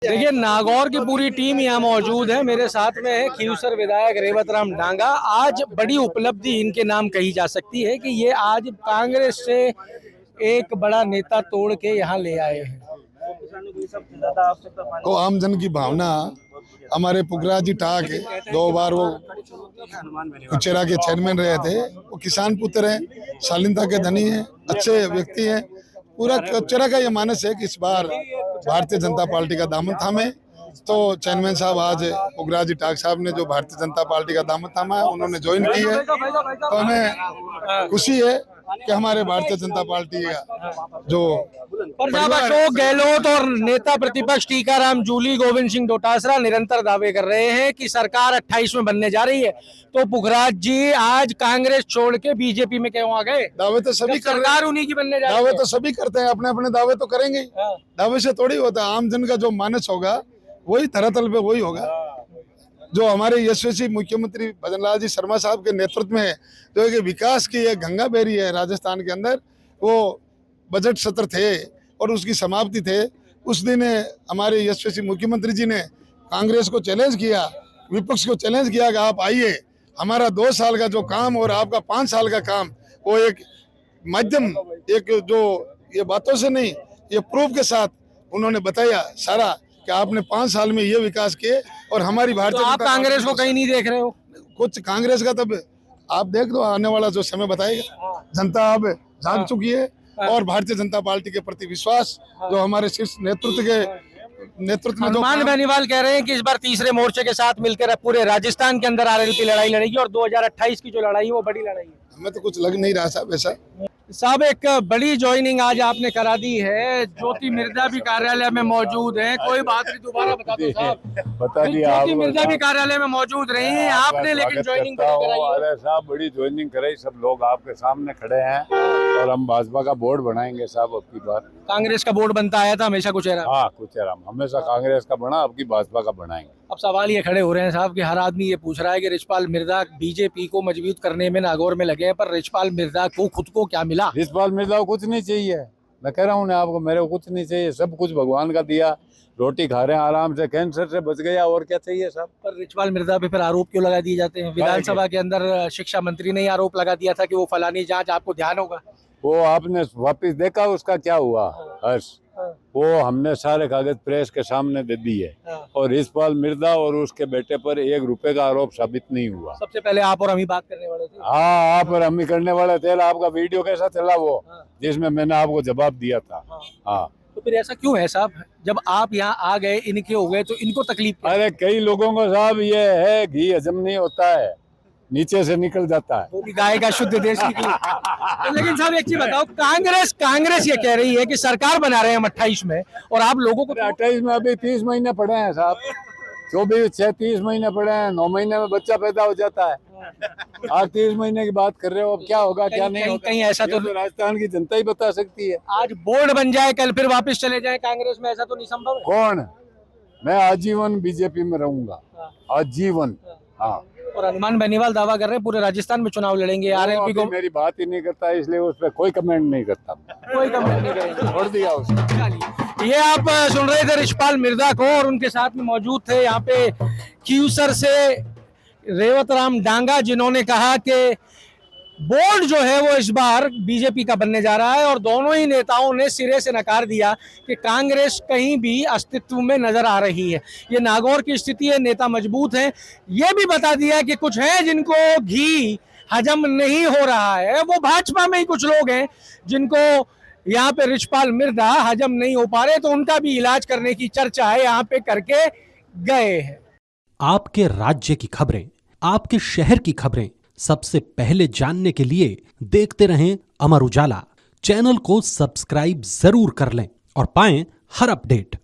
देखिए, नागौर की पूरी टीम यहाँ मौजूद है। मेरे साथ में है खींवसर विधायक रेवतराम डांगा। आज बड़ी उपलब्धि इनके नाम कही जा सकती है कि ये आज कांग्रेस से एक बड़ा नेता तोड़ के यहाँ ले आए हैं। तो आम जन की भावना, हमारे पुखराज जी टाक 2 बार वो कुचेरा के चेयरमैन रहे थे। वो किसान पुत्र हैं, शालीनता के धनी हैं, अच्छे व्यक्ति हैं। पूरा कुचेरा का ये मानस है कि इस बार भारतीय जनता पार्टी का दामन थामे। तो चेयरमैन साहब आज पुखराज जी टाक साहब ने जो भारतीय जनता पार्टी का दामन थामा है, उन्होंने ज्वाइन की है। तो हमें खुशी है कि हमारे भारतीय जनता पार्टी का जो जब अशोक गहलोत और नेता प्रतिपक्ष टीकाराम जूली, गोविंद सिंह डोटासरा निरंतर दावे कर रहे हैं कि सरकार 28 में बनने जा रही है, तो पुखराज जी आज कांग्रेस छोड़ के बीजेपी में क्यों आ गए? दावे तो सभी कर रहे हैं, उन्हीं की बनने जा रही है। दावे तो सभी करते हैं, अपने अपने दावे तो करेंगे। दावे से थोड़ी होता है। आम जन का जो मानस होगा वही धरातल पे वही होगा। जो हमारे यशस्वी मुख्यमंत्री भजनलाल जी शर्मा साहब के नेतृत्व में जो कि विकास की एक गंगा बहरी है राजस्थान के अंदर, वो बजट सत्र थे और उसकी समाप्ति थे। उस दिन हमारे यशस्वी मुख्यमंत्री जी ने कांग्रेस को चैलेंज किया, विपक्ष को चैलेंज किया कि आप आइए, हमारा 2 साल का जो काम और आपका 5 साल का काम, वो एक माध्यम, एक जो ये बातों से नहीं, ये प्रूफ के साथ उन्होंने बताया सारा कि आपने 5 साल में ये विकास किए। और हमारी भारतीय तो आप कांग्रेस को कहीं नहीं देख रहे हो? कुछ कांग्रेस का तब आप देख दो, आने वाला जो समय बताएगा। जनता अब जाग चुकी है और भारतीय जनता पार्टी के प्रति विश्वास जो हमारे शीर्ष नेतृत्व में हनुमान बेनीवाल कह रहे हैं कि इस बार तीसरे मोर्चे के साथ मिलकर पूरे राजस्थान के अंदर आरएलपी लड़ाई लड़ेगी और 2028 की जो लड़ाई है वो बड़ी लड़ाई है। हमें तो कुछ लग नहीं रहा साहब ऐसा। साहब, एक बड़ी ज्वाइनिंग आज आपने करा दी है। ज्योति मिर्जा भी कार्यालय में मौजूद है। कोई बात नहीं, दोबारा बता दो साहब। बता दिया, ज्योति मिर्जा भी कार्यालय में मौजूद रही हैं आपने, लेकिन ज्वाइनिंग कराई। अरे साहब, बड़ी ज्वाइनिंग कराई, सब लोग आपके सामने खड़े हैं और हम भाजपा का बोर्ड बनाएंगे साहब। अब की बार कांग्रेस का बोर्ड बनता आया था हमेशा कुचेरा। हाँ, कुचेरा हमेशा कांग्रेस का बना, अब की भाजपा का बनाएंगे। अब सवाल ये खड़े हो रहे हैं साहब कि हर आदमी ये पूछ रहा है कि रिचपाल मिर्जा बीजेपी को मजबूत करने में नागौर में लगे हैं, पर रिचपाल मिर्जा को खुद को क्या मिला? रिचपाल मिर्जा को कुछ नहीं चाहिए। मैं कह रहा हूँ ना आपको, मेरे को कुछ नहीं चाहिए। सब कुछ भगवान का दिया, रोटी खा रहे हैं आराम से, कैंसर से बच गया, और क्या चाहिए साहब? पर रिचपाल मिर्जा पे फिर आरोप क्यों लगा दिए जाते हैं? विधानसभा के अंदर शिक्षा मंत्री ने आरोप लगा दिया था कि वो फलानी जांच, आपको ध्यान होगा। वो आपने वापिस देखा उसका क्या हुआ हर्ष? वो हमने सारे कागज प्रेस के सामने दे दिए और रिचपाल मिर्जा और उसके बेटे पर 1 रुपए का आरोप साबित नहीं हुआ। सबसे पहले आप और हम ही बात करने वाले थे। हाँ, आप और हम ही करने वाले थे। आपका वीडियो कैसा चला वो, जिसमें मैंने आपको जवाब दिया था। हाँ, तो फिर ऐसा क्यों है साहब? जब आप यहाँ आ गए, इनके हो गए, तो इनको तकलीफ? अरे कई लोगों को साहब ये है, घी हजम नहीं होता है, नीचे से निकल जाता है। वो भी गाय का शुद्ध देश निकली। तो लेकिन साहब एक चीज बताओ, कांग्रेस ये कह रही है कि सरकार बना रहे हैं हम 28 में, और आप लोगों को 28 में अभी 30 महीने पड़े हैं साहब। 30 महीने पड़े हैं। 9 महीने में बच्चा पैदा हो जाता है। आप 30 महीने की बात कर रहे हो, अब क्या होगा क्या नहीं होगा? कहीं ऐसा तो राजस्थान की जनता ही बता सकती है। आज बोर्ड बन जाए, कल फिर वापस चले जाए कांग्रेस में, ऐसा तो नहीं संभव है? कौन? मैं आजीवन बीजेपी में रहूंगा, आजीवन। हाँ, और हनुमान बेनीवाल दावा कर रहे हैं पूरे राजस्थान में चुनाव लड़ेंगे। आरएलपी को मेरी बात ही नहीं करता, इसलिए उस पर कोई कमेंट नहीं करता। कोई कमेंट नहीं करेंगे, छोड़ दिया उसको। ये आप सुन रहे थे रिचपाल मिर्जा को, और उनके साथ में मौजूद थे यहाँ पे खींवसर से रेवतराम डांगा, जिन्होंने कहा कि बोर्ड जो है वो इस बार बीजेपी का बनने जा रहा है। और दोनों ही नेताओं ने सिरे से नकार दिया कि कांग्रेस कहीं भी अस्तित्व में नजर आ रही है। ये नागौर की स्थिति है, नेता मजबूत हैं। ये भी बता दिया कि कुछ हैं जिनको घी हजम नहीं हो रहा है। वो भाजपा में ही कुछ लोग हैं जिनको यहाँ पे रिचपाल मिर्जा हजम नहीं हो पा रहे, तो उनका भी इलाज करने की चर्चा है यहाँ पे करके गए हैं। आपके राज्य की खबरें, आपके शहर की खबरें सबसे पहले जानने के लिए देखते रहें अमर उजाला। चैनल को सब्सक्राइब जरूर कर लें और पाएं हर अपडेट।